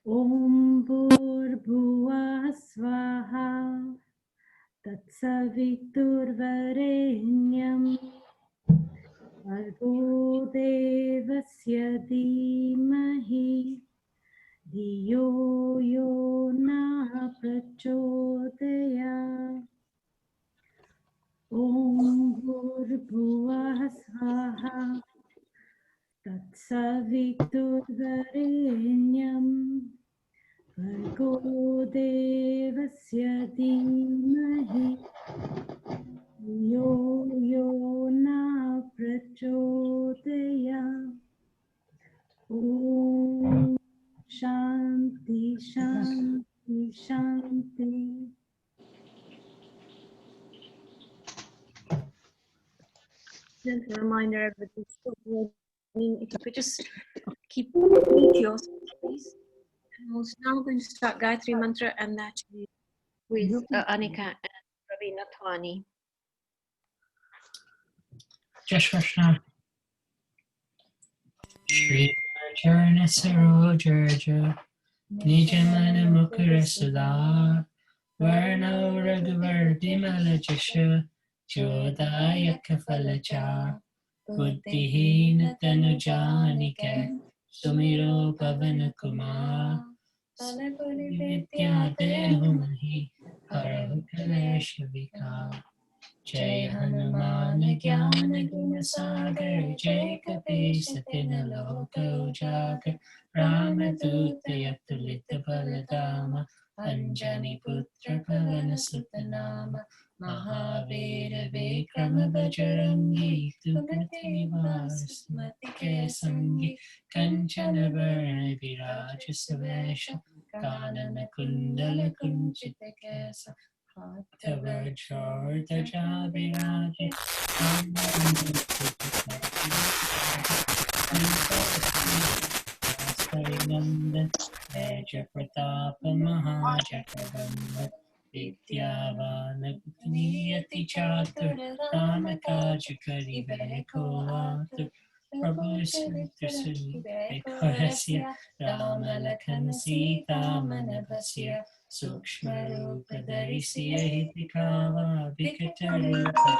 Om Bhurbhuvah Swaha Tatsaviturvarenyam Bhargo Devasya Dhimahi Dhiyo Yo Na Prachodaya. Om Bhurbhuvah Swaha Tatsaviturvarenyam Bhargo Devasya Dhimahi Yo Yo Na Prachodaya. Om Shanti Shanti Shanti. Just a reminder, everybody, if you could just keep yours, please. And we're now going to start Gayatri Mantra, and that is with Anika and Ravina Thwani. Just Krishna. Shri Charana Sarojaja Nijamana Mukara Varno Raghuvar Dimala Jasha Jodaya Kafalacha Buddhihina Tanujanike Sumiro Pavana Kumar Vidya Dehumahi Parahukaleshavika Jai Hanuman Jnana Guna Sagar Jai Kapisa Loka Ujagar Ramadutta Yatulita Baladama Anjani Putra Pavana Sutanama Mahavira Vikrama Bajrangi Tugati Vasmatike Sangi Kanchana Varna Viraja Savesha Kanana Kundala Kunchita Kesa Tavajor Tajabiraji Nandan Teja Pratapa Mahajakavanda Vidyavana Niyati Chatur Ramakaja Kari Veko Atur Prabhu Sri Vekorasya Rama Lakhan Sita Manavasya Sukshma Rupa Darisya Hitikava Vikata Rupa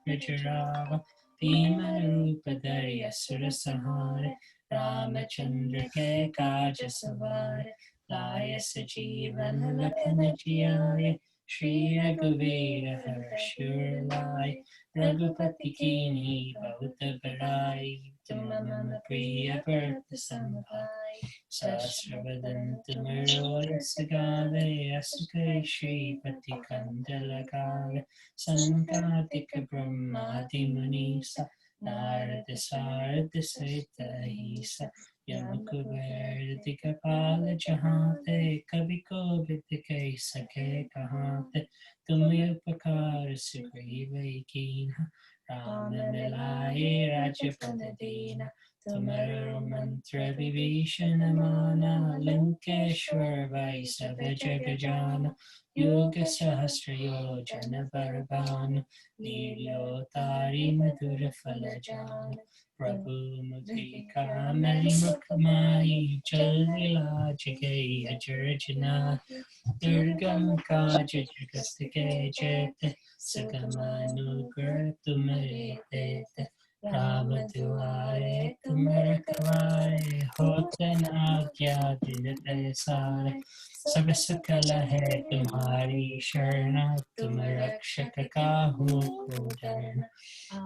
Dharirava Bhima Rupa Dharya Surasahara Ramachandra ke Kaja Savar Laya Sajivan Lakana Jiyaya Shri Raghuvira Harashur Lai Raghupati Kini Bauta Barai Tamama Priya Bharta Samabhai Sasravadanta Maroya Sagale Asukari Shri Pati Kandalagala Sankatika Brahmadi Munisa Narada Sarada Saita Isa Yamakuber Dikapala Jahante Kabiko Vitike Sake Kahante Tumya Pakara Sugriva Ikina Rama Milai Rajapadadina Tamaro Mantra Vivishana Mana Lankeshwar Vaisa Vajagajana Yoga Sahasra Yojana Varabana Niryotari Madhura Falajana Prabhu Mudrika Mukhamai Chalila Jagai Ajarjana Durgam Kaja Jagastike Jete Sagamanu Gurtumare Tete Rama Duare Tumara Kavare Hoten Agya Dinate Sare सब सकल है तुम्हारी शरण तुम रक्षक काहू को डरना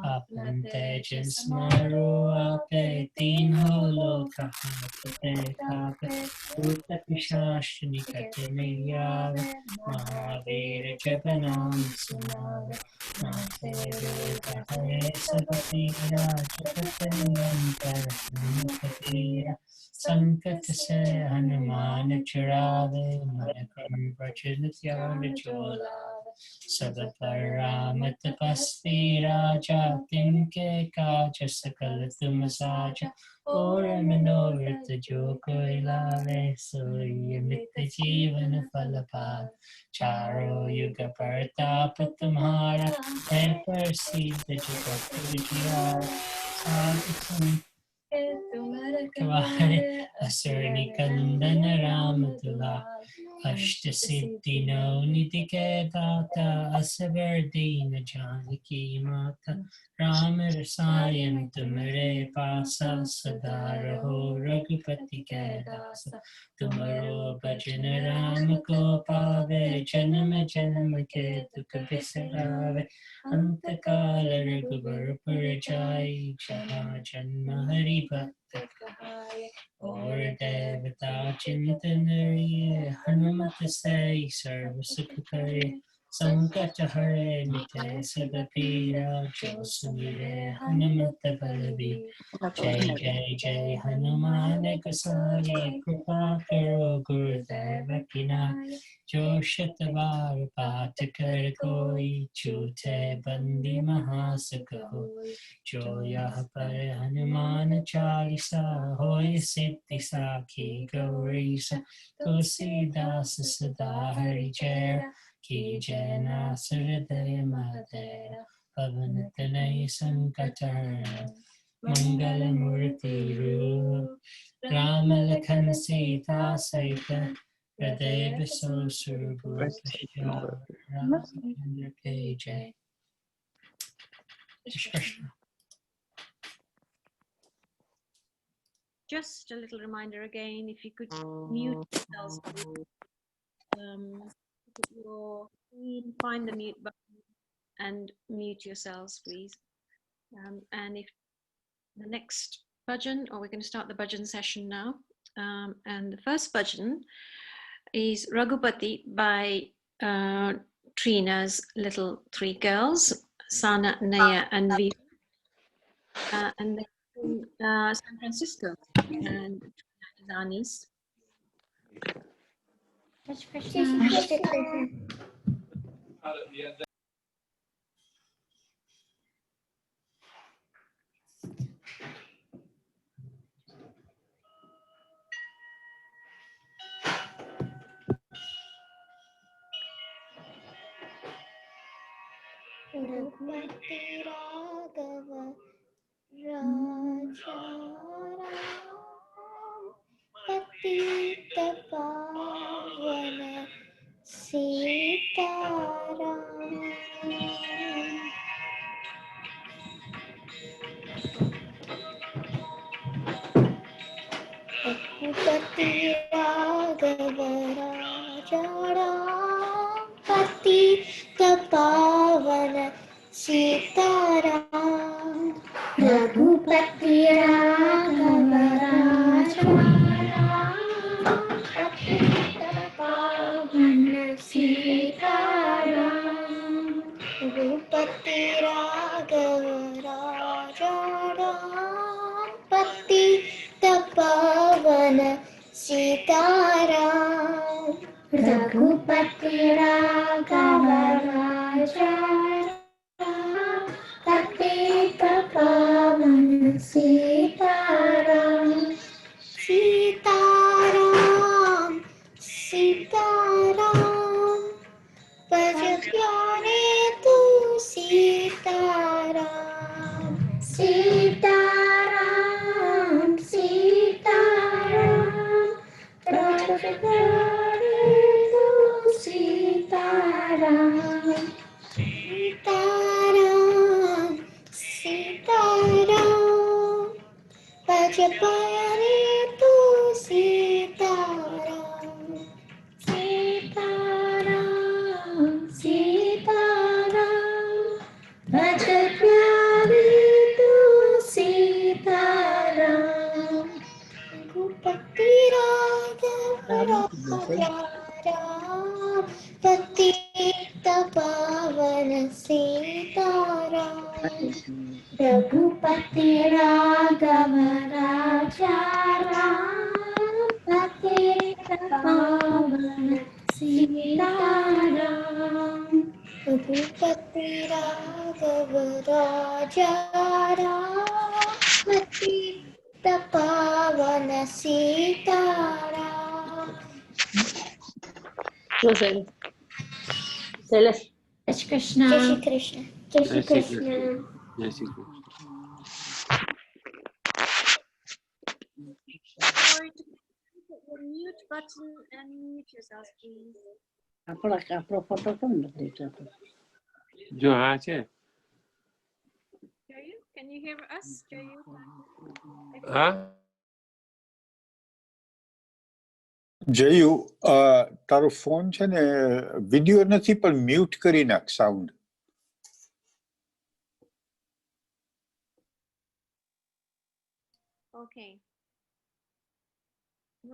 आपन तेज स्मरो आपे तीनों लोक हाथते कापे भूत पिशाच निकट नहीं आवे महावीर जप नाम सुनावे नाथे रोग हरे सब पीरा जपत निरंतर हनुमत पीरा संकट से हनुमान छुड़ावे मन क्रम वचन त्याग जो लावे सब पर राम तपस्वी राजा तिनके काज सकल तुम साजा और मनोरथ जो कोई लावे सोई नित्य जीवन फल पाए चारों युग प्रताप तुम्हारा है प्रसिद्ध जगत विद्या साधु Kavare Asur Nikandana Ramadula Ashtasiddhino Nitike Data Asavardina Janaki Mata Rama Rasayan Tumare Pasa Sadaraho Raghupati Kedasa Tumaro Bhajana Rama Gopave Janama Janama Ketu Kabisarave Antakala Raghuvar Purajai Jana Janma Hari Bhakta Kahaya Or Devata Chintanariya Hanumata Sai Sarva Sukhataya Sankata Hare Mite Sadapira Josamire Hanumata Balavi Jai Jai Jai Hanumane Kasari Kripa Karo Gurudeva Kinaya Jo Shatavar Patakar Koi Chute Bandi Mahasaka Hoi Jo Yah Par Hanuman Chalisa Hoi Siddhi Sakhi Gaurisa Tulsi Das Sada Hari Jaya Ki Jana Suradaya Madera Pavanatanai Sankatarana Mangala Murti Ru Rama Lakhan Sita Saita Hriday Viso Surabhupashya Ramachandra KJ. Krishna. Just a little reminder again, if you could mute yourselves, please. Look at your screen, find the mute button and mute yourselves, please. And if the next bhajan, or we're going to start the bhajan session now. And the first bhajan is Raghupati by Trina's little three girls, Sana, Naya, and Viva. And they're in San Francisco, and Trina is our niece. Ragupati Raghava Raja Patita Pavana Sitaram Ragupati Raghava Raja Patita Pavana Sitaram Ragupati Raghava Raja Patita Pavana Sitaram Ragupati Raghava Raja Patita Pavana Sitaram Ragupati Raghava Raja Patita Pavana Sitaram Sitaram Sitaram Bhaja tu Sitaram Sitaram Sitaram Bhaja tu Sitaram Sitaram Sitaram Bhaja tu Sitaram Sitaram Sitaram Bhaja tu Sitaram Ragupati Raghava Raja Patita Pavana Sitaram Ragupati Raghava Raja Patita Pavana Sitaram Ragupati Raghava Raja Patita Pavana Sitaram. Jai Shri Krishna. Jai Shri Krishna. Jai Shri Krishna. Jai Shri Krishna. mute button and mute yourself, please. આપણો photo કેમ નથી દેખાતો? જો હા છે. Jayu, can you hear us? Jayu? હા જયુ તારો phone છે ને વિડિયો નથી પણ મ્યુટ કરી નાખ sound. Okay.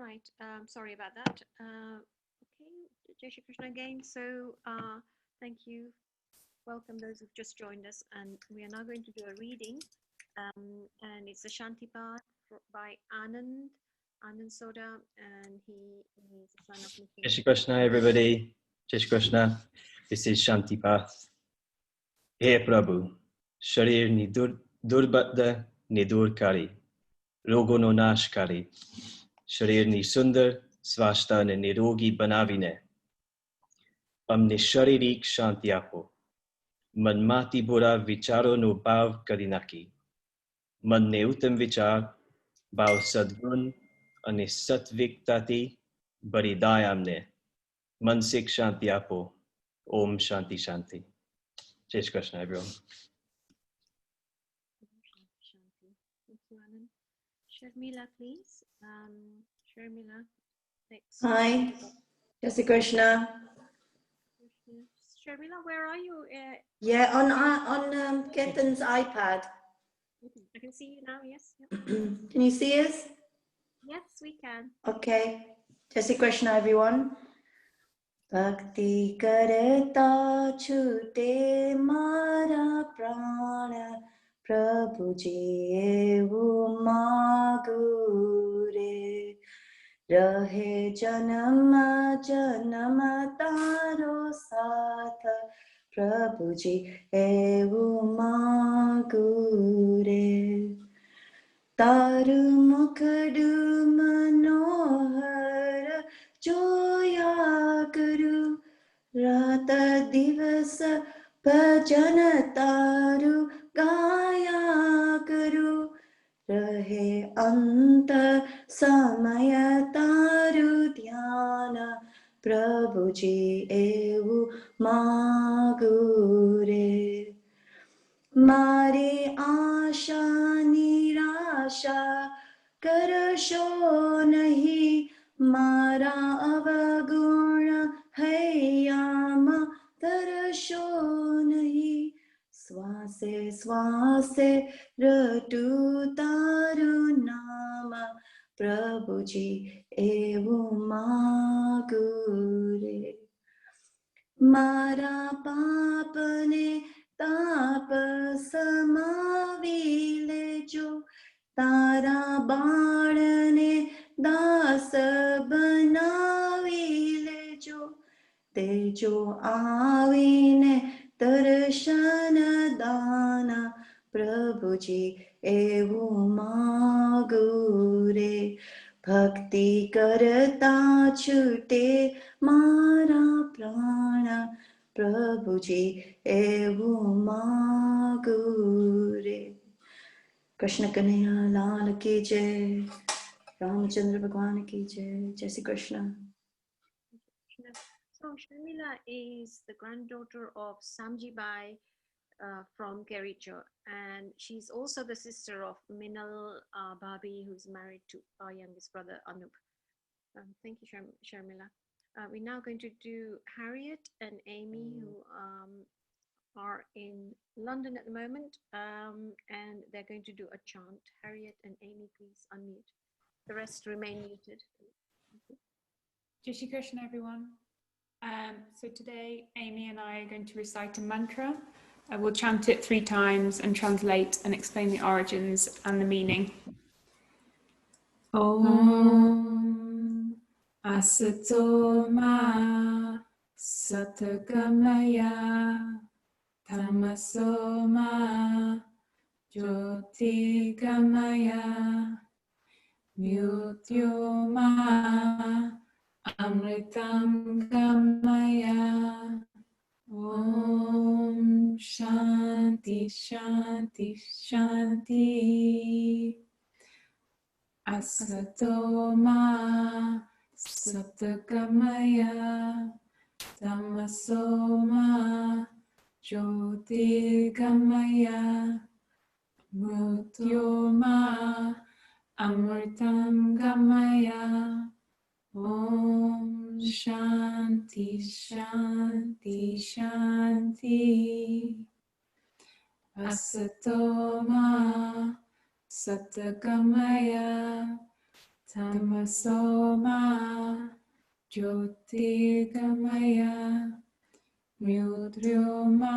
Right. Sorry about that. Okay. Jai Shri Krishna again. So thank you. Welcome those who've just joined us. And we are now going to do a reading. And it's a Shanti Path by Anand Soda. And he is a son of Mr. Jai Shri Krishna, everybody. Jai Shri Krishna. This is Shanti Path. Hey Prabhu, Sharir ni durbadda ni durkari, rogo no nashkari. Sharir ni sundar, svashta ne nirogi banavine. Amne sharirik shanti apo. Manmati bura vicharo no bhav karinaki. Man ne uttam vichar, bhav sadgun, ane satviktati, baridayamne. Mansik shanti apo. Om Shanti Shanti. Jai Shri Krishna, everyone. Shanti. Thank you, Anand. Sharmila, please. Sharmila. Next. Hi. Jai Shri Krishna. Sharmila, where are you? Yeah, on Ketan's iPad. I can see you now. Yes. Yep. Can you see us? Yes, we can. Okay. Jai Shri Krishna, everyone. Bhakti karta chute mara prana Prabhuji evu magure Rahe janama janama taro satha Prabhuji evu magure Taru mukhadu manohara joya guru Rata divasa bhajana taru gaya guru Rahe anta samaya taru dhyana Prabhuji evu magure Mare asha nirasha karasho nahi Mara avaguna hayama tarasho nahi Swase swase ratu taru nama Prabhuji evu magure Mara papane ताप समाविले जो तारा बाणने दास बनाविले जो तेजो आवीने दर्शन दाना प्रभुजी एवु मागुरे भक्ति करता छूटे मारा प्राणा Prabhuji evu magure Krishna Kanhaiya Lal ki jai Ramchandra Bhagwan ki jai Jai Shri Krishna. So Sharmila is the granddaughter of Samji Bai from Kericho, and she's also the sister of Minal Babi, who's married to our youngest brother Anup. Thank you, Sharmila. We're now going to do Harriet and Amy, who are in London at the moment, and they're going to do a chant. Harriet and Amy, please unmute. The rest remain muted. Jai Shri Krishna, everyone. So today, Amy and I are going to recite a mantra. We'll chant it 3 times and translate and explain the origins and the meaning. Om Asato Ma Satagamaya Tamaso Ma Jyotigamaya Mutyo Ma Amritam Gamaya. Om Shanti Shanti Shanti. Asato Ma Satagamaya Tamasoma Jyotirgamaya Mrityoma Amritam Gamaya. Om Shanti Shanti Shanti. Asatoma Satagamaya Tamasoma Jyotirgamaya Mrityoma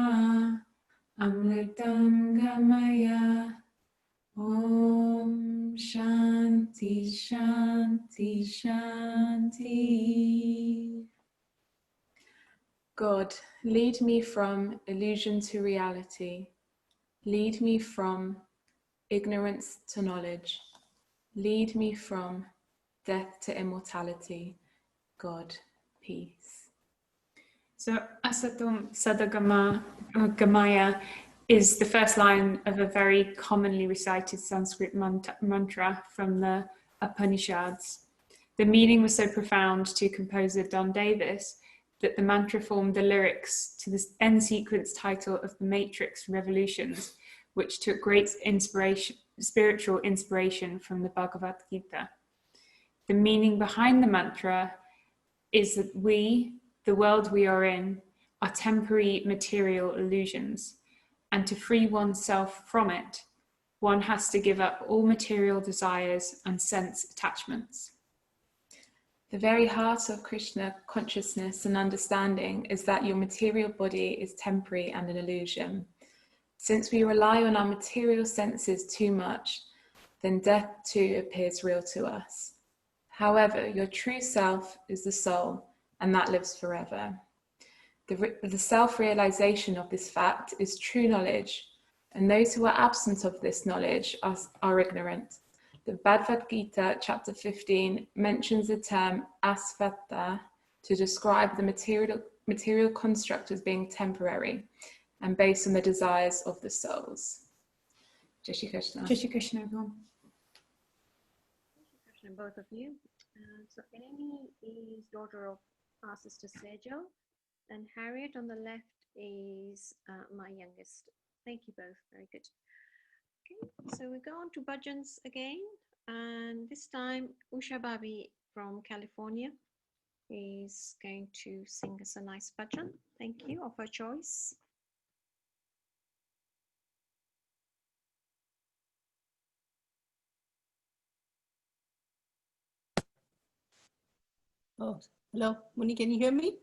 Amritam Gamaya. Om Shanti Shanti Shanti. God, lead me from illusion to reality. Lead me from ignorance to knowledge. Lead me from death to immortality. God, peace. So Asatom Sadagamaya is the first line of a very commonly recited Sanskrit mantra from the Upanishads. The meaning was so profound to composer Don Davis that the mantra formed the lyrics to the end sequence title of The Matrix Revolutions, which took great spiritual inspiration from the Bhagavad Gita. The meaning behind the mantra is that we, the world we are in, are temporary material illusions, and to free oneself from it, one has to give up all material desires and sense attachments. The very heart of Krishna consciousness and understanding is that your material body is temporary and an illusion. Since we rely on our material senses too much, then death too appears real to us. However, your true self is the soul, and that lives forever. The self-realization of this fact is true knowledge, and those who are absent of this knowledge are ignorant. The Bhagavad Gita, chapter 15, mentions the term asvata to describe the material construct as being temporary and based on the desires of the souls. Jai Shri Krishna. Jai Shri Krishna, everyone. Both of you. So Amy is daughter of our sister Sejal, and Harriet on the left is my youngest. Thank you both, very good. Okay, so we go on to bhajans again, and this time Usha Babi from California is going to sing us a nice bhajan. Thank you, of her choice. Oh, hello, Muni, can you hear me?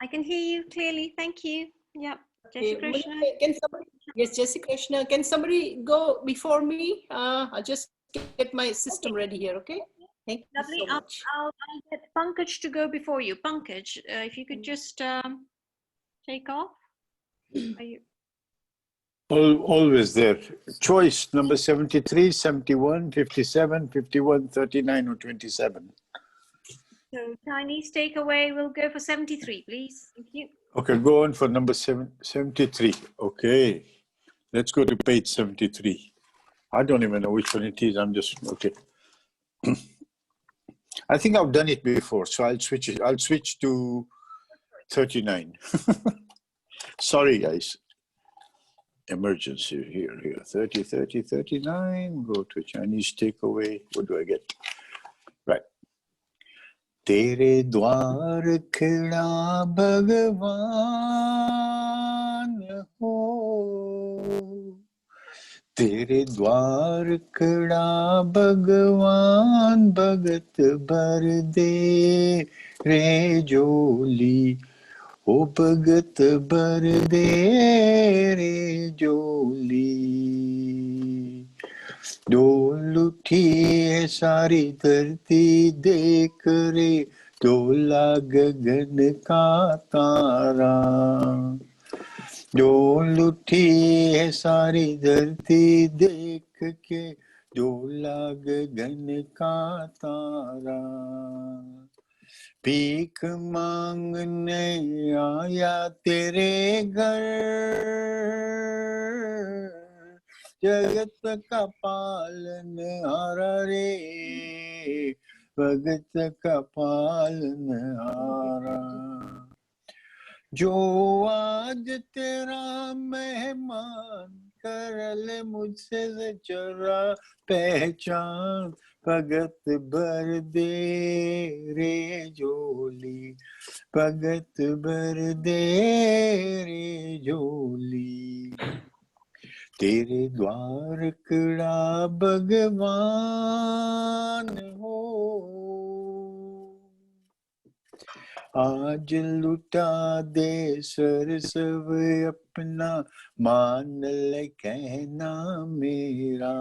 I can hear you clearly, thank you. Yep, Jai Shri Okay, Krishna. Muni, can somebody, yes, Jai Shri Krishna, can somebody go before me? I'll just get my system ready here, okay? Thank Lovely. you so much. I'll get Pankaj to go before you. Pankaj, if you could just take off. Are you? Always there. Choice number 73, 71, 57, 51, 39, or 27. So Chinese takeaway, we'll go for 73, please. Thank you. Okay, go on for number 73. Okay, let's go to page 73. I don't even know which one it is. I'm just, okay. I think I've done it before, so I'll switch it. I'll switch to 39. Sorry, guys. Emergency here. 30, 30, 39. Go to Chinese takeaway. What do I get? Right. Tere dwar khida Bhagwan ho. Tere dwar khida Bhagwan bhagat bhar de re joli. O bhagat bhar de re joli. डोल उठी है सारी धरती देख रे डोला गगन का तारा डोल उठी है सारी धरती देख के डोला गगन का तारा भीख मांगने आया तेरे घर जगत का पालन हारा रे भगत का पालनहारा। जो आज तेरा मेहमान कर ले मुझसे जरा पहचान, भगत भर दे रे झोली, भगत भर दे रे झोली। तेरे द्वार खड़ा भगवान हो, आज लुटा दे सरसव अपना, मान ले कहना मेरा।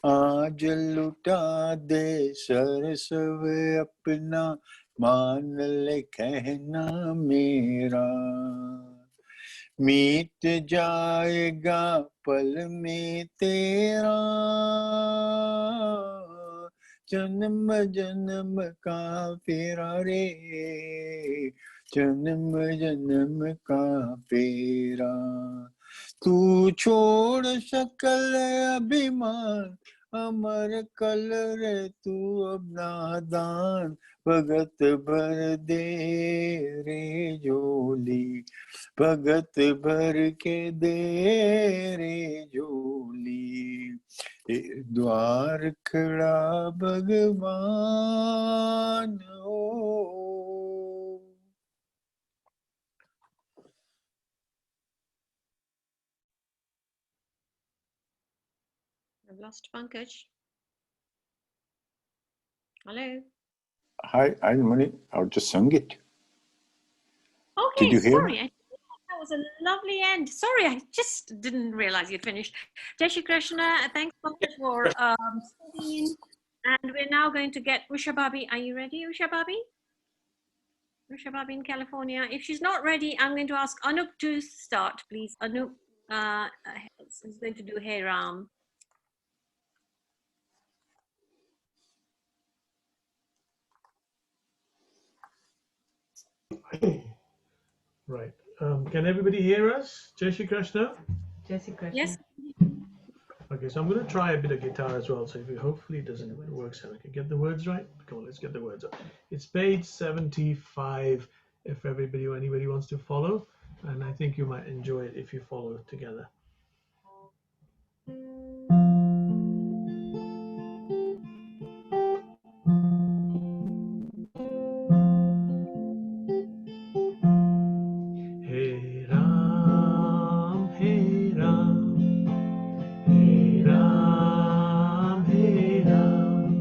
आज लुटा दे सरसव अपना, मान ले कहना मेरा। मीट जाएगा पल में तेरा, जन्म जन्म का फेरा रे, जन्म जन्म का फेरा। तू छोड़ सकल अभिमान, अमर कल रे तू अब नादान, भगत भर दे रे झोली, भगत भर के दे रे झोली। द्वार खड़ा भगवान हो। I've lost Pankaj. Hello. Hi, Mani. I just sung it. Okay, Did you hear sorry. me? That was a lovely end. Sorry, I just didn't realize you'd finished. Jai Shri Krishna, thanks so much for studying. And we're now going to get Usha Babi. Are you ready, Usha Babi? Usha Babi in California. If she's not ready, I'm going to ask Anup to start, please. Anup is going to do Hey Ram. Right. Can everybody hear us? Jai Shri Krishna? Jai Shri Krishna. Yes. Okay, so I'm going to try a bit of guitar as well. So if it hopefully it doesn't work, so I can get the words right. Come on, let's get the words up. It's page 75 if anybody wants to follow. And I think you might enjoy it if you follow together. Hey Ram, Hey Ram, Hey Ram, Hey Ram,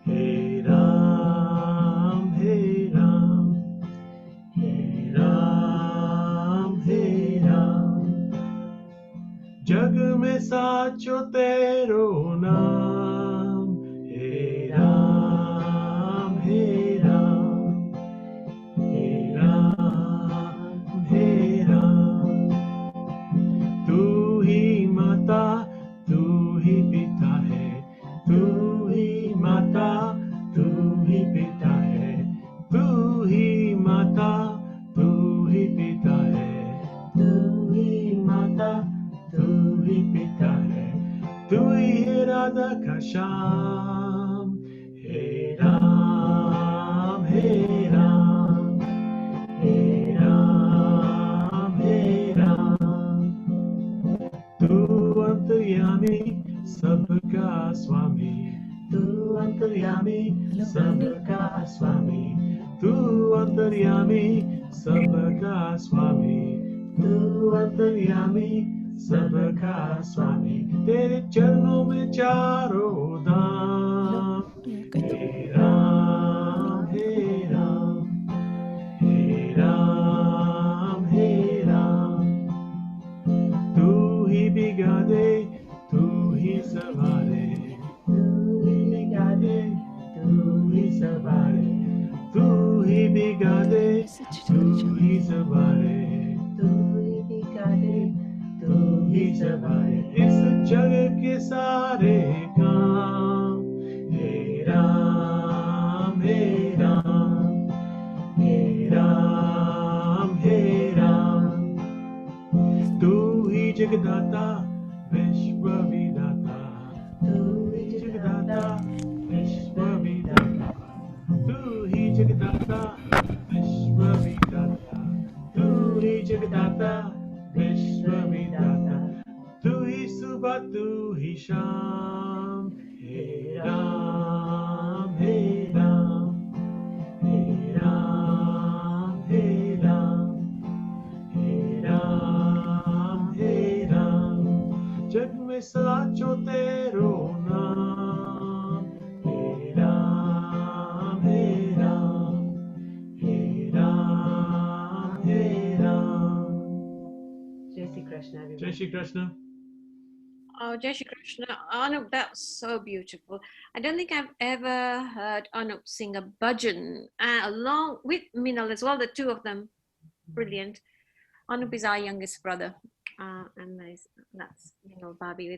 Hey Ram, Hey Ram, Hey Ram, Hey Ram. जग में साचो तेरो नाम, हे राम, हे राम, हे राम, हे राम। तू ही माता, तू ही पिता है, तू ही माता, तू ही पिता है, तू ही माता, तू ही पिता है, तू ही माता, तू ही पिता है, तू ही राधा का श्याम। हे राम, हे राम, हे राम, हे राम। तू अंतर्यामी सबका स्वामी, तू अंतर्यामी सबका स्वामी, तू अंतर्यामी सबका स्वामी, तू अंतर्यामी सबका स्वामी। तेरे चरणों में चारों धाम। हे राम, हे राम, हे राम, हे राम। तू ही बिगा दे, तू ही सवारे, तू ही बिगा दे, तू ही सवारे, तू ही बिगा दे, तू ही सवारे, तू ही बिगा दे, तू ही सवारे। इस जग के सारे काम। हे राम, हे राम, हे राम, हे राम। तू ही जगदाता विश्व विदाता, तू ही जगदाता विश्व Jagadata, Vishwavidata, Tu hi Jagadata, Vishwavidata, Tu hi Subha, Tu hi Sham, He Ram, He Ram, He Ram, He Ram, He Ram, He Ram, जग में साचो तेरो नाम, He Ram, He Ram, He Ram, He Ram. Jai Shri Krishna, everyone. Jai Shri Krishna. Oh, Jai Shri Krishna. Anup, that was so beautiful. I don't think I've ever heard Anup sing a bhajan along with Minal as well, the two of them. Brilliant. Anup is our youngest brother, and that's Minal Babi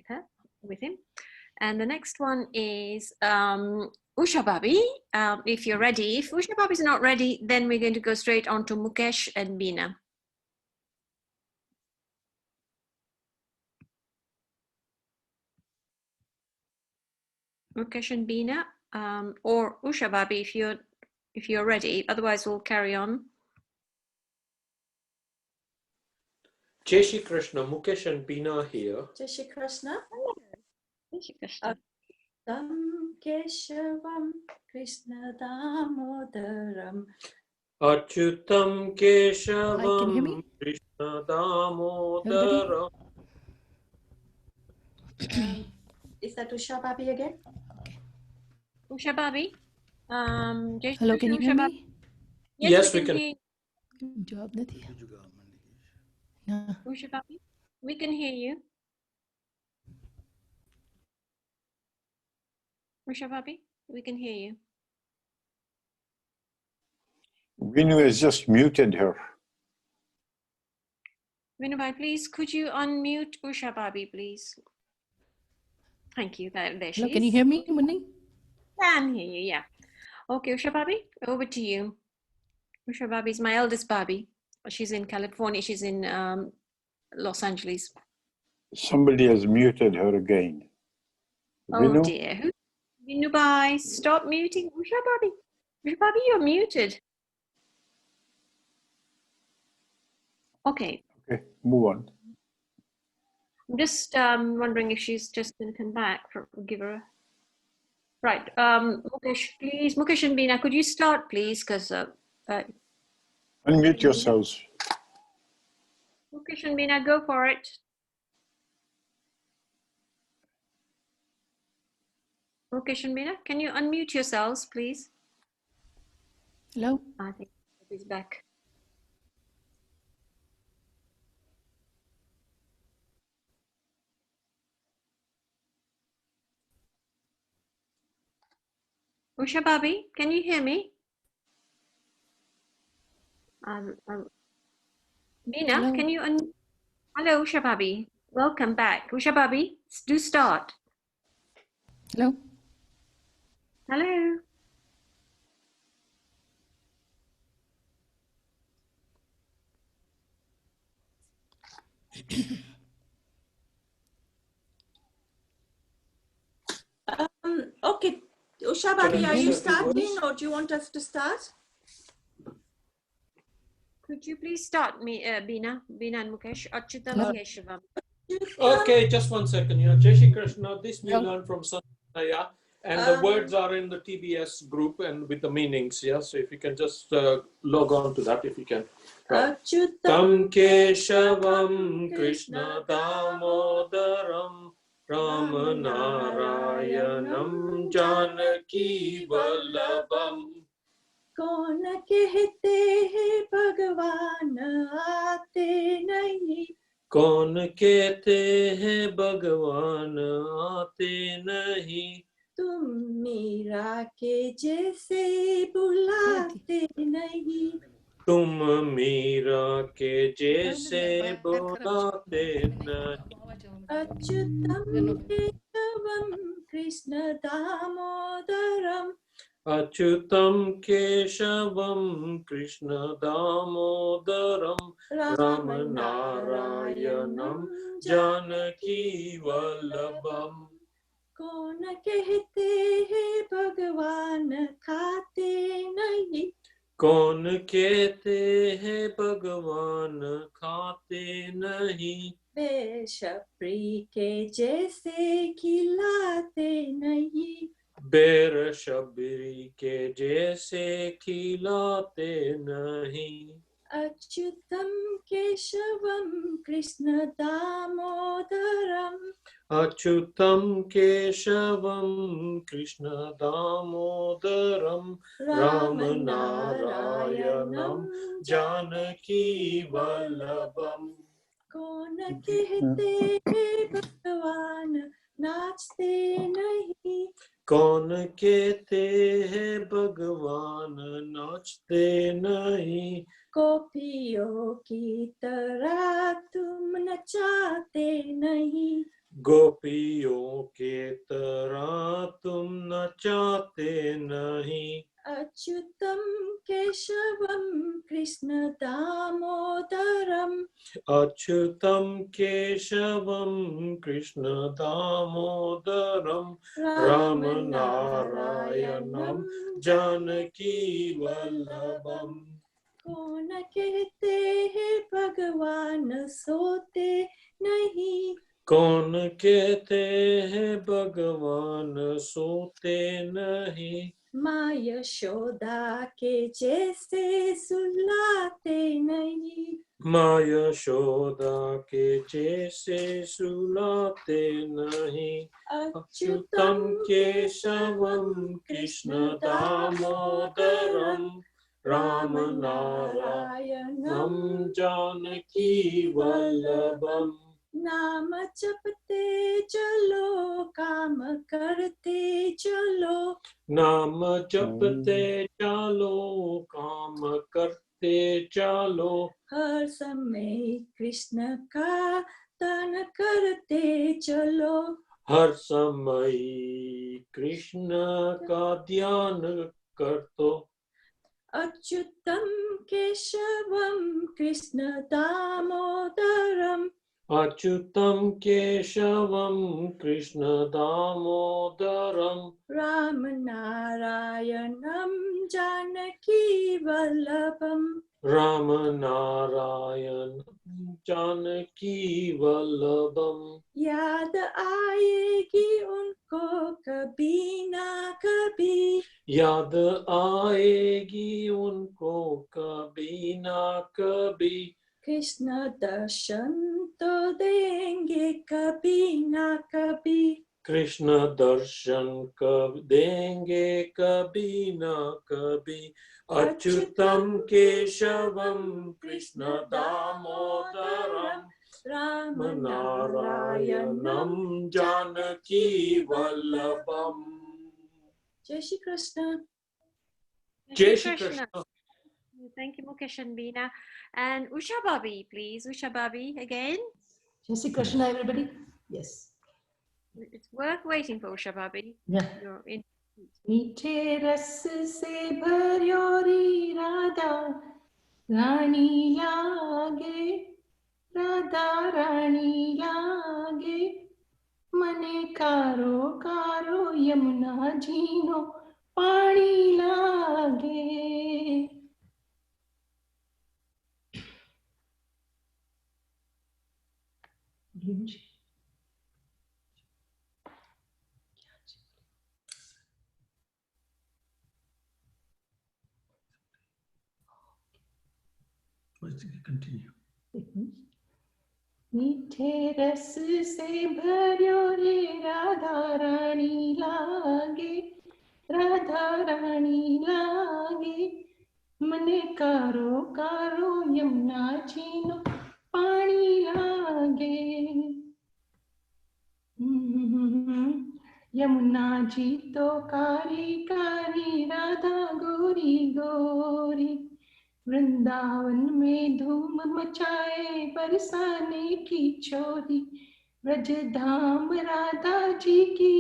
with him. And the next one is Usha Babi. If you're ready. If Usha Babi is not ready, then we're going to go straight on to Mukesh and Beena. Mukesh and Beena, or Usha Babi if you're ready. Otherwise, we'll carry on. Jai Shri Krishna, Mukesh and Beena here. Jai Shri Krishna. Jai Shri Krishna. Tam Keshavam Krishna Damodaram. Achyutam Keshavam Krishna Damodaram. Is that Usha Babi again? Usha Babi. Hello, can you hear me? Yes, we can. Hear Job nathi. Usha Babi, we can hear you. Usha Babi, we can hear you. Vinu has just muted her. Vinubai, please, could you unmute Usha Babi, please? Thank you. There she Hello, is. can you hear me, Muni? Can hear you, yeah. Okay, Usha Babi, over to you. Usha Babi is my eldest Babi. She's in California. She's in Los Angeles. Somebody has muted her again. Oh Vinu? dear. Vinubai, stop muting Usha Babi. Usha Babi, you're muted. Okay. Okay, move on. I'm just wondering if she's just going to come back. Give her a... Right. Mukesh, please. Mukesh and Beena, could you start, please? Because Unmute yourselves. Mukesh and Beena, go for it. Mukesh and Beena, can you unmute yourselves, please? Hello? I think he's back. Usha Babi, can you hear me? Beena, Hello? can you Hello, Usha Babi. Welcome back. Usha Babi, do start. Hello? Hello. Okay, Usha Babi, are you starting or do you want us to start? Could you please start me, Beena and Mukesh? Achyutam Keshavam. Okay, just 1 second. Jai Shri Krishna, this we learned from Sanjaya, and the words are in the TBS group and with the meanings. Yeah, so if you can just log on to that, if you can. Tam Keshavam Krishna Damodaram Rama Narayanam Janaki Vallabham. कौन कहते हैं भगवान आते नहीं कौन कहते हैं भगवान आते नहीं तुम मीरा के जैसे बुलाते नहीं तुम मीरा के जैसे बुलाते नहीं अच्युतम केशवम कृष्ण दामोदरम अच्युतम केशवम कृष्ण दामोदरम राम नारायणम जानकी वल्लभम कौन कहते हैं भगवान खाते नहीं कौन कहते हैं भगवान खाते नहीं, बेशप्री के जैसे खिलाते नहीं, बेर शबरी के जैसे खिलाते नहीं, अच्युतम केशवम कृष्ण दामोदरम, अच्युतम केशवम कृष्ण दामोदरम राम नारायणम जानकी वल्लभम। कौन कहते हैं भगवान नाचते नहीं, कौन कहते हैं भगवान नाचते नहीं, गोपियों की तरह तुम नचाते नहीं, गोपियों के तरह तुम नचाते नहीं, अच्युतम केशवम कृष्ण दामोदरम, अच्युतम केशवम कृष्ण दामोदरम राम नारायणम जानकी वल्लभम। कौन कहते हैं भगवान सोते नहीं, कौन कहते हैं भगवान सोते नहीं, माँ यशोदा के जैसे सुलाते नहीं, माँ यशोदा के जैसे सुलाते नहीं, अच्युतम केशवम कृष्ण दामोदरम राम नारायणम जानकी वल्लभम। नाम जपते चलो काम करते चलो, नाम जपते चलो काम करते चलो, हर समय कृष्ण का तन करते चलो, हर समय कृष्ण का ध्यान कर दो, अच्युतम केशवम कृष्ण दामोदरम, अच्युतम केशवम कृष्ण दामोदरम राम नारायणम जानकी वल्लभम, राम नारायण जानकी वल्लभम। याद आएगी उनको कभी ना कभी, याद आएगी उनको कभी ना कभी, कृष्ण दर्शन तो देंगे कभी ना कभी, कृष्ण दर्शन कब देंगे कभी ना कभी, अच्युतम केशवम कृष्ण दामोदरम राम नारायणम जानकी वल्लभम। जय श्री कृष्ण। जय Shri Krishna. Thank you, Mukesh and Beena. And Usha Babi, please. Usha Babi again. Jai Shri Krishna, everybody. Yes. It's worth waiting for Usha Babi. Yeah. You're in. मीठे रस से भर्योरी राधा रानी लागे, राधा रानी लागे, मने कारो कारो यमुना जीनो पानी लागे। Continue. मीठे रस से भर्यो रे राधा रानी लागे, राधा रानी लागे, मने कारो कारो यमुना जीनो पानी लागे। यमुना जी तो कारी कारी, राधा गोरी गोरी, वृंदावन में धूम मचाए बरसाने की छोरी, ब्रज धाम राधा जी की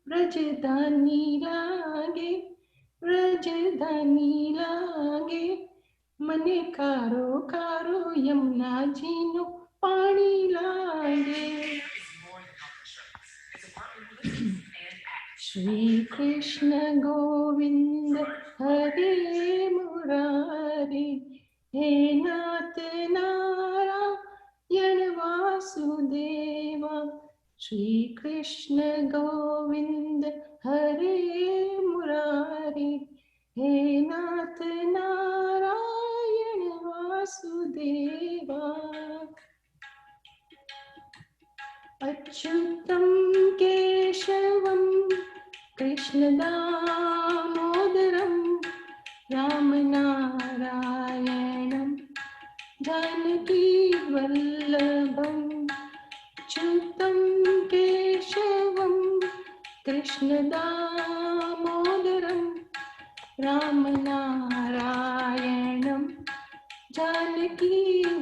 ब्रजधानी लागे, ब्रजधानी लागे, मने कारो कारो यमुना जीनो पानी लागे। श्री कृष्ण गोविंद हरे मुरारी हे नाथ नारायण वासुदेवा श्री कृष्ण गोविंद हरे मुरारी हे नाथ नारायण वासुदेवा अच्युतं केशवं कृष्णदामोदरं रामनारायणं जानकीवल्लभम् अच्युतं केशवं कृष्णदामोदरं रामनारायणं जानकीवल्लभम्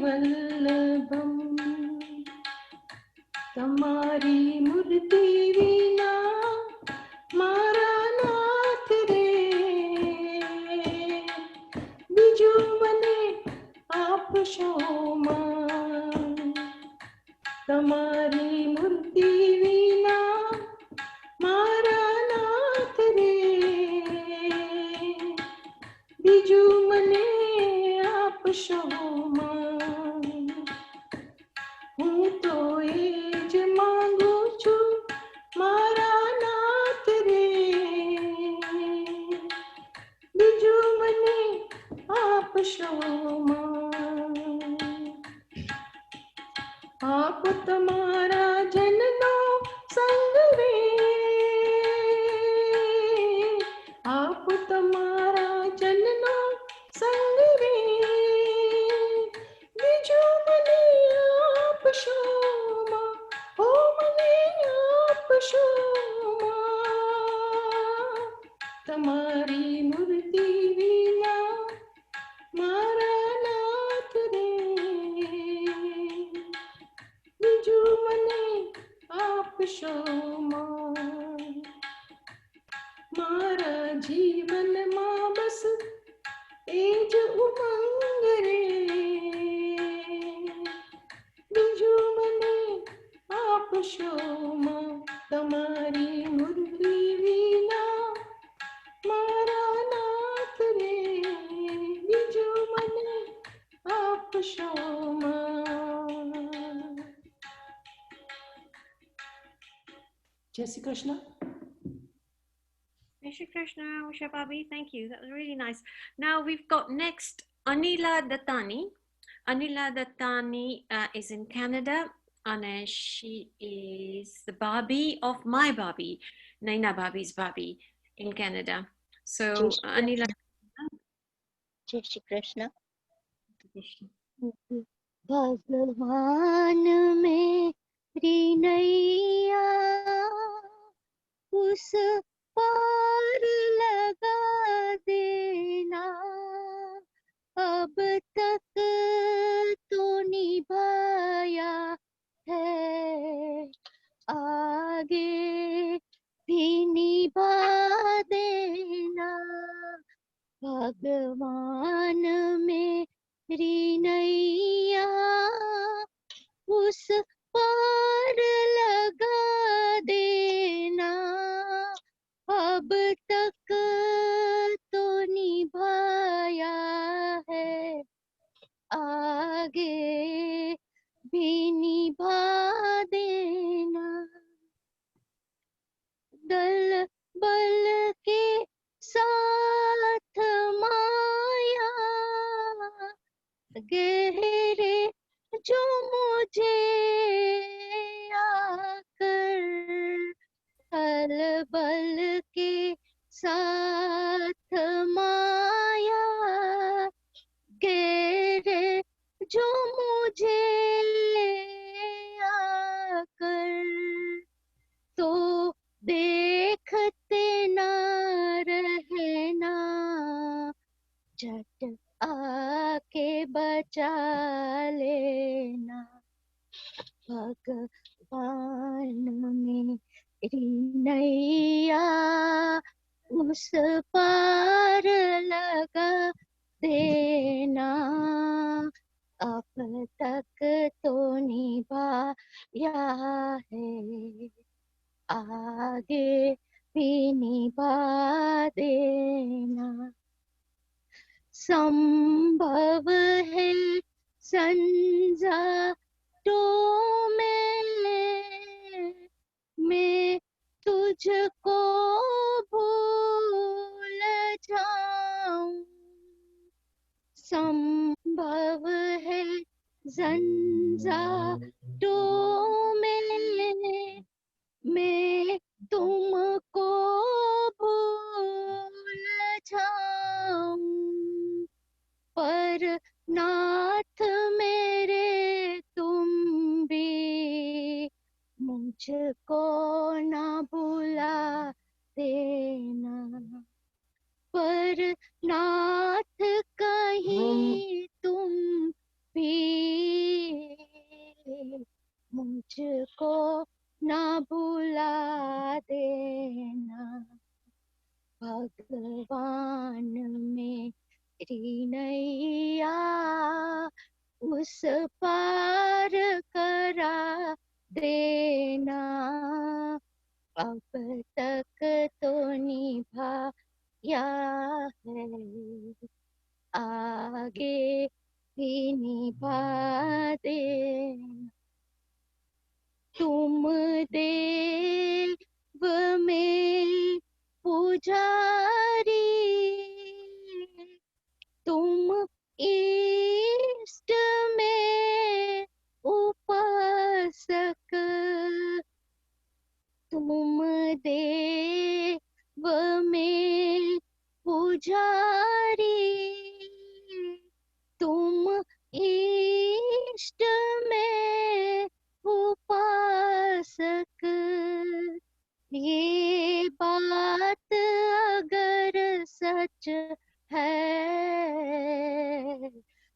તમારી મૂર્તિ વિના મારા નાથ રે બીજું મને આપશો માં તમારી મૂર્તિ વિના મારા નાથ રે બીજું મને આપશો માં હું તો એ જ માંગુ છું મારા નાથ રે બીજું મને આપશો માં આપ તમારા જનનો સંગ રે આપ તમારા જનનો સંગ રે બીજું મને આપશો માં ઓ મને આપશો માં તમારી મૂર્તિ વિના મારા નાથ રે બીજું મને આપશો માં મારા જીવનમાં બસ એ જ ઉમંગ રે બીજું મને આપશો માં તમારી મૂર્તિ વિના મારા નાથ રે બીજું મને આપશો માં જય Shri Krishna. Jai Shri Krishna, Usha Bhabi, thank you. That was really nice. Now we've got next Anila Dattani. Anila Dattani is in Canada, and she is the Barbie of my Barbie, Naina Barbie's Barbie in Canada. So Anila. जय श्री कृष्ण. भगवान मेरी नैया उस पार लगा देना अब तक तो निभाया है आगे भी निभा देना भगवान मेरी नैया उस पार लगा देना अब तक तो निभाया है आगे भी निभा देना दल बल के साथ माया गहरे जो मुझे आकर दल बल के साथ माया गहरे जो मुझे आकर तो देखते ना रहना झट आके बचा लेना भगवान मेरी नैया उस पार लगा देना अब तक तो निभाया है आगे भी निभा देना संभव है संजातों में मैं तुझको भूल जाऊं। संभव है जंजाटों में मैं तुमको भूल जाऊं, पर नाथ मेरे तुम भी मुझको ना भुला देना। पर नाथ कहीं तुम भी मुझको ना भुला देना। भगवान मेरी नैया उस पार करा देना। अब तक तो निभाया है, आगे भी निभा देना। तुम देव में पुजारी, तुम इष्ट में उपासक, तुम देव में पुजारी, तुम इष्ट में उपासक। ये बात अगर सच है,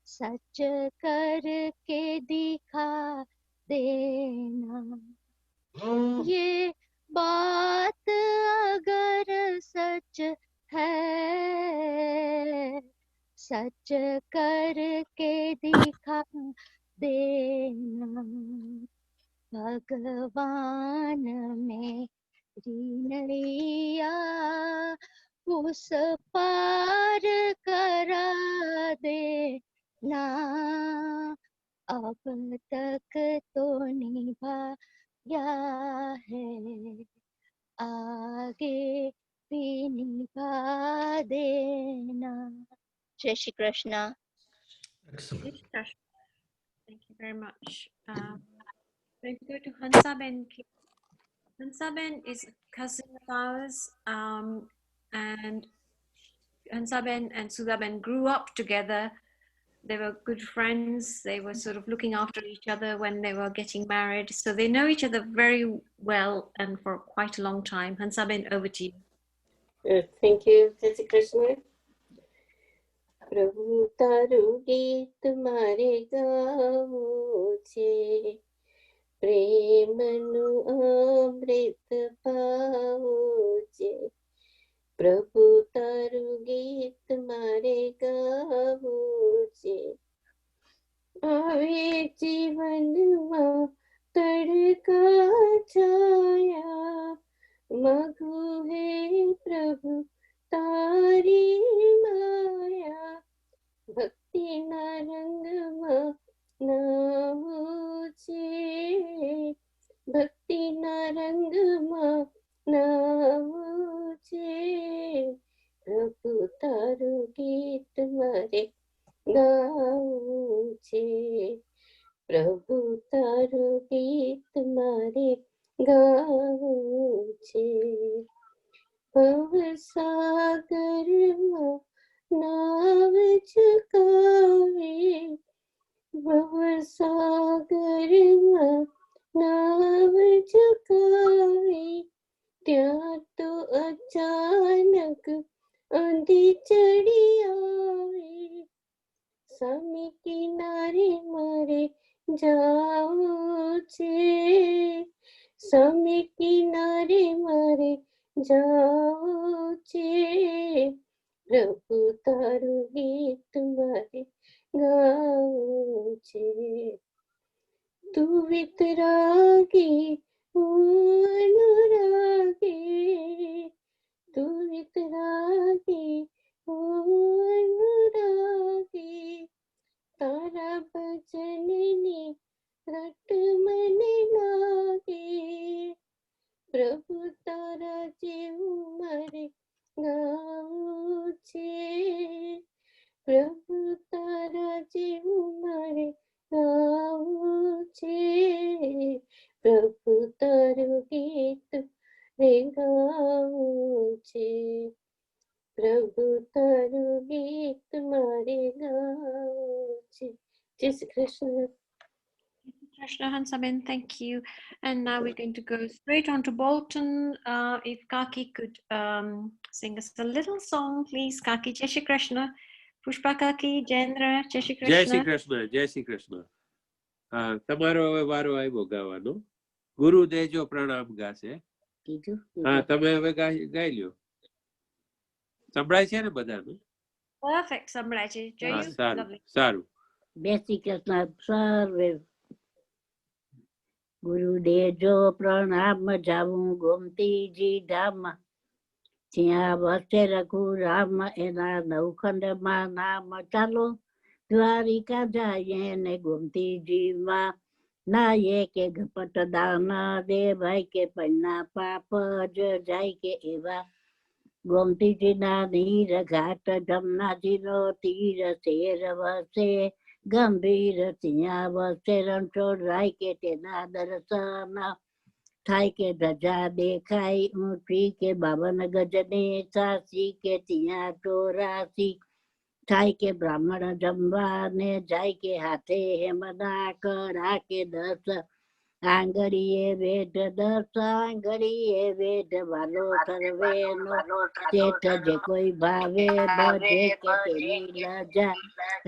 सच करके दिखा देना। ये बात अगर सच है, सच करके दिखा देना। भगवान मेरी नैया उस पार करा देना। अब तक तो निभाया है, आगे भी निभा देना। जय Shri Krishna. Excellent. Thank you very much. Going to go to Hansaben. Hansaben is a cousin of ours, and Hansaben and Sudhaben grew up together. They were good friends. They were sort of looking after each other when they were getting married. So they know each other very well and for quite a long time. Hansaben, over to you. Thank you, Jai Shri Krishna. प्रभु तारू गीत तुम्हारे गाओ छे, प्रेमनु अमृत पाओ छे। प्रभु तारू गीत मारे गाओ छे, आवे जीवनमा तड़का छाया। मगु है प्रभु तारी माया, भक्ति ना रंग में नावो छे। भक्ति ना रंग में नावो छे। प्रभु तारू गीत मारे गाओ छे। प्रभु तारू गीत मारे गाओ छे। भव सागर में नाव चुकावे, भव सागर में नाव चुकावे। त्या तो अचानक आंधी चढ़ी आवे। सामी किनारे मारे जाओ छे, सामी किनारे मारे जाओ छे। प्रभु तारू गीत मारे गाओ छे। तू वितरागी अनुरागी, तू वितरागी अनुरागी। Jai Shri Krishna. Krishna Hansaben, thank you. And now we're going to go straight on to Bolton. If Kaki could sing us a little song, please. Kaki, Jai Shri Krishna. Pushpa Kaki, Jendra, Jai Shri Jai Shri Krishna. Krishna, Jai Shri Krishna. તમારો હવે વારો આવ્યો ગાવાનો. ગુરુ દેજો પ્રણામ ગાશે. હા, તમે હવે ગાઈ લ્યો. સંભળાય છે ને બધાને? Perfect, Samraji. હા, Jayu, સારું, lovely. સારું. Jai Shri Krishna સર્વે ગુરુ દેજો પ્રણામ જાવું ગોમતીજી ધામ ત્યાં વસે રઘુરામ એના નવખંડમાં નામ ચાલો દ્વારિકા જાય ને ગોમતીજીમાં નાયે કે ગપટ દાન દે ભાઈ કે પન્ના પાપ જ જાય કે એવા ગોમતીજીના નીર ઘાટ જમનાજીનો તીર શેર વસે ગંભીર ત્યાં વસે રણછોડ રાય કે તેના દર્શન થાય કે ધજા દેખાય ઊંચી કે 52 ગજને સાસી કે ત્યાં 84 થાય કે બ્રાહ્મણ જમવાને જાય કે હાથે હેમના કરા કે 10 આંગળીએ વેદ 10 આંગળીએ વેદ વાલો સર્વેનો શેઠ જે કોઈ ભાવે બજે કે તેની લજા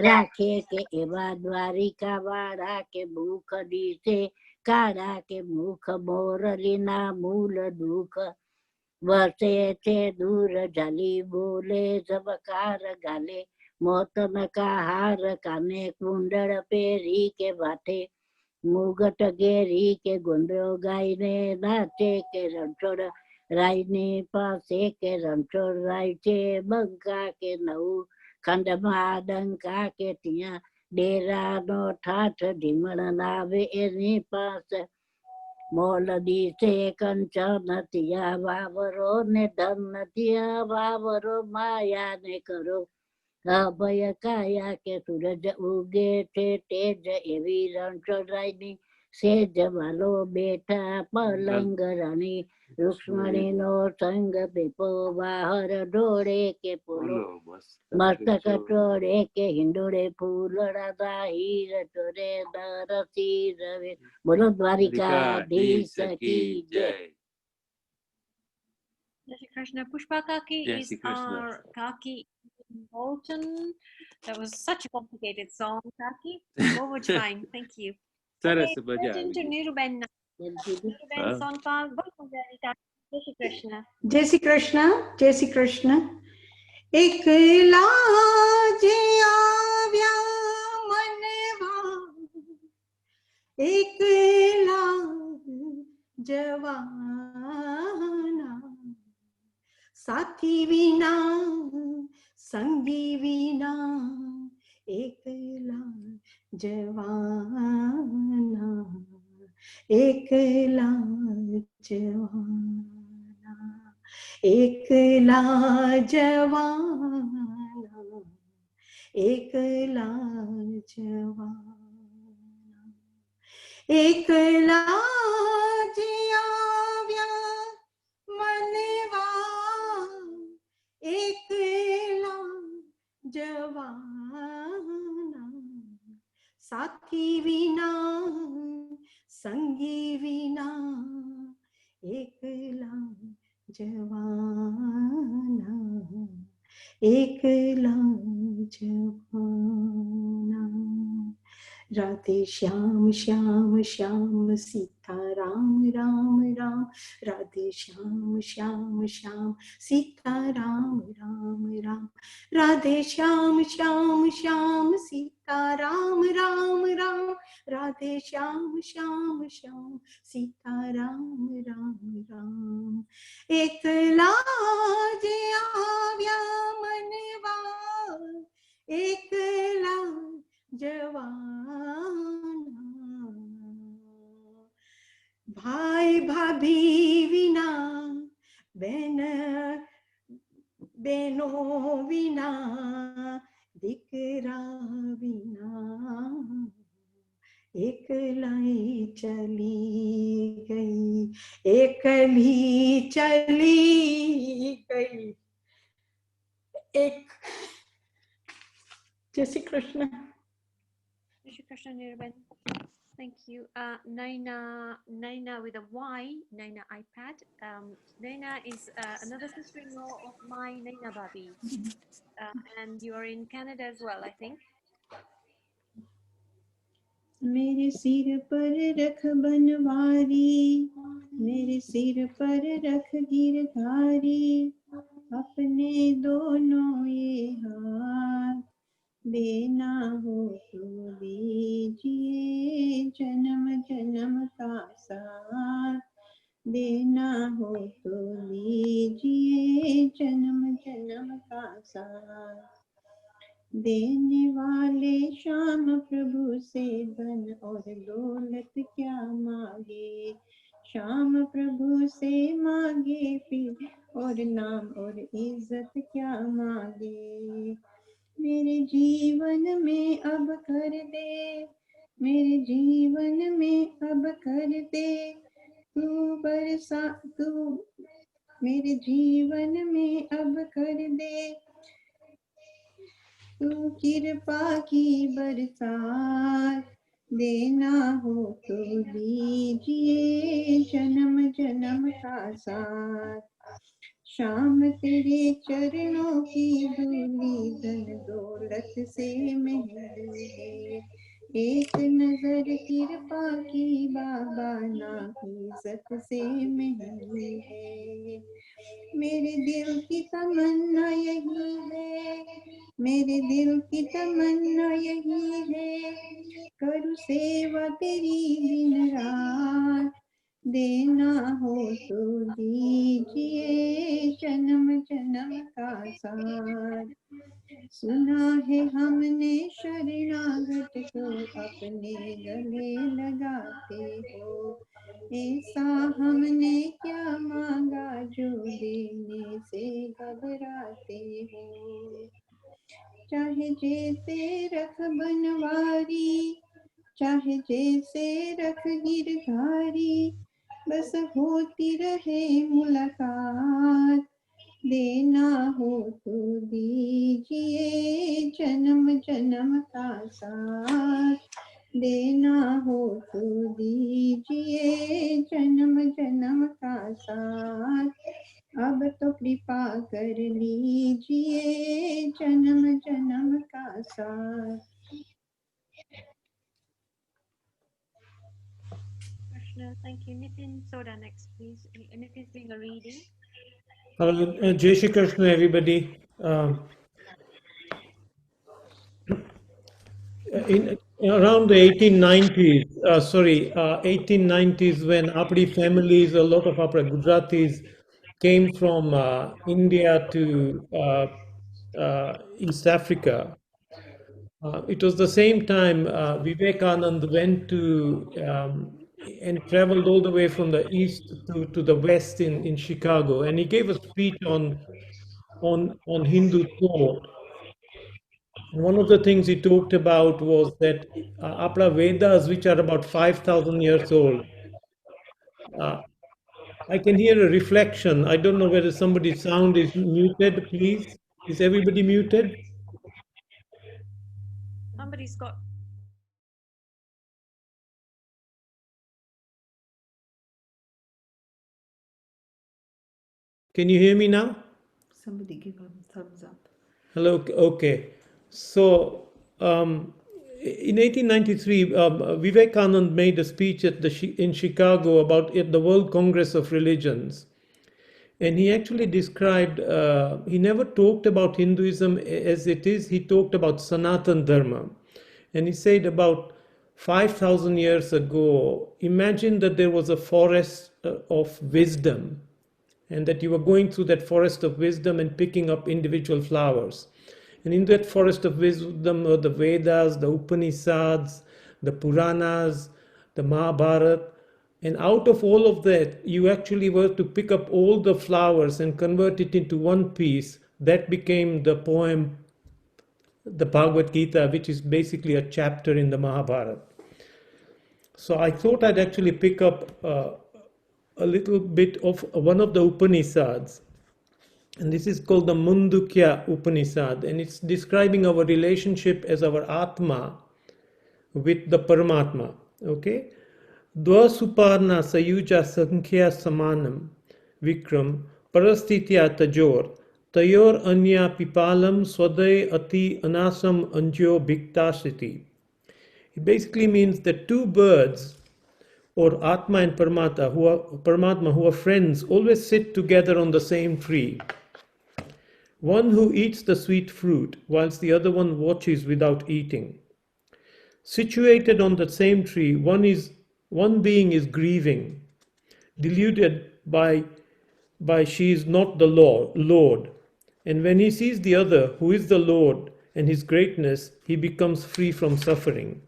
રાખે કે એવા દ્વારિકા વાળા કે મુખ દિશે કાળા કે મુખ મોરલીના મૂળ દુઃખ વસે છે દૂર જાલી બોલે ઝબકાર ગાલે મોતન કા હાર કાને કુંડળ પહેરી કે વાઠે મુગટ ઘેરી કે ગુંડો ગાઈને નાચે કે રણછોડ રાયની પાસે કે રણછોડ રાય છે બંકા કે નવું ખંડમાં ડંકા કે ત્યાં ડેરાનો ઠાઠ ઢીમણ નાવે એની પાસે મોલ દિશે કંચન ત્યાં વાવરો ને ધન ત્યાં વાવરો માયા ને કરો અભય કાયા કે સૂરજ ઉગે છે તેજ એવી રણછોડરાયની સેજ વાલો બેઠા પલંગ રાણી રૂક્ષ્મણીનો સંગ પીપો વાહર ઢોળે કે પોલો મસ્તક ચોડે કે હિંડોળે ફૂલડા હીર ચોરે નરસી રવે બોલો દ્વારિકાધીશ की जय. Jai Shri Krishna. Pushpa Kaki Jai is Shri Krishna. our Kaki in Bolton. That was such a complicated song, Kaki. Over fine, thank you. સરસ, મજા Straight આવી into ગઈ. Niruben now. Niruben, હા. Sonpal, welcome, Jai Shri Krishna. जय श्री कृष्ण, जय श्री कृष्ण. एकला जे आव्या मनवा एकला जवाना साथी विना संगी विना एकला जवाना एकला जवाना एकला जवाना एकला जवाना एकला जे आव्या मनवा एकला जवाना साथी विना संगी विना एकला जवाना एकला जवाना राधे श्याम श्याम श्याम सीता राम राम राम राधे श्याम श्याम श्याम सीता राम राम राम राधे श्याम श्याम श्याम सीता राम राम राम राधे श्याम श्याम श्याम सीता राम राम राम एकला जे आव्या मनवा एकला जवाना भाई भाभी विना बहन बहनों विना दिकरा विना एकलाई चली गई एकली चली गई एक जय Shri Krishna. Jai Shri Shri Krishna Nirban. Thank you. Naina with a Y, Naina iPad. Naina is another sister-in-law of my Naina Babi. And you are in Canada as well, I think. मेरे सिर पर रख बनवारी, मेरे सिर पर रख गिरधारी, अपने दोनों ये हाथ, देना हो तो दीजिए जन्म जन्म का साथ, देना हो तो दीजिए जन्म जन्म का साथ। देने वाले श्याम प्रभु से धन और दौलत क्या मांगे, श्याम प्रभु से मांगे फिर और नाम और इज्जत क्या मांगे। मेरे जीवन में अब कर दे, मेरे जीवन में अब कर दे, तू बरसा तू मेरे जीवन में अब कर दे, तू कृपा की बरसात, देना हो तो दीजिए जन्म जन्म का साथ। शाम तेरे चरणों की धूली धन दौलत से महंगी है, एक नजर कृपा की बाबा ना इज्जत से महंगी है। मेरे दिल की तमन्ना यही है, मेरे दिल की तमन्ना यही है, करूँ सेवा तेरी दिन रात, देना हो तो दीजिए जन्म जन्म का साथ। सुना है हमने शरणागत को अपने गले लगाते हो, ऐसा हमने क्या मांगा जो देने से घबराते हो। चाहे जैसे रख बनवारी, चाहे जैसे रख गिरधारी, बस होती रहे मुलाकात, देना हो तो दीजिए जन्म जन्म का साथ, देना हो तो दीजिए जन्म जन्म का साथ। अब तो कृपा कर लीजिए जन्म जन्म का साथ। Krishna, thank you. Nitin Soda next, please. Nitin is doing a reading. Jai Shri Krishna, everybody. In around the 1890s, 1890s, when Apadi families, a lot of Apadi Gujaratis came from India to East Africa. It was the same time Vivekananda went to and traveled all the way from the east to the west in Chicago, and he gave a speech on Hindu thought. And one of the things he talked about was that Apna Vedas, which are about 5,000 years old, I can hear a reflection. I don't know whether somebody's sound is muted, please. Is everybody muted? Somebody's got. Can you hear me now? Somebody give him thumbs up. Hello, okay. So in 1893, Vivekananda made a speech in Chicago at the World Congress of Religions. And he actually described, he never talked about Hinduism as it is, he talked about Sanatan Dharma. And he said about 5,000 years ago, imagine that there was a forest of wisdom, and that you were going through that forest of wisdom and picking up individual flowers. And in that forest of wisdom were the Vedas, the Upanishads, the Puranas, the Mahabharata. And out of all of that, you actually were to pick up all the flowers and convert it into one piece. That became the poem, the Bhagavad Gita, which is basically a chapter in the Mahabharata. So I thought I'd actually pick up a little bit of one of the Upanishads. And this is called the Mundukya Upanishad. And it's describing our relationship as our Atma with the Paramatma. Okay? Dvasuparna sayuja sankhya samanam vikram parastitya tajor tayor anya pipalam swaday ati anasam anjo bhiktasiti. It basically means that two birds, or Atma and Paramatma, who are friends, always sit together on the same tree. One who eats the sweet fruit, whilst the other one watches without eating. Situated on the same tree, one being is grieving, deluded by she is not the Lord. And when he sees the other, who is the Lord, and his greatness, he becomes free from suffering.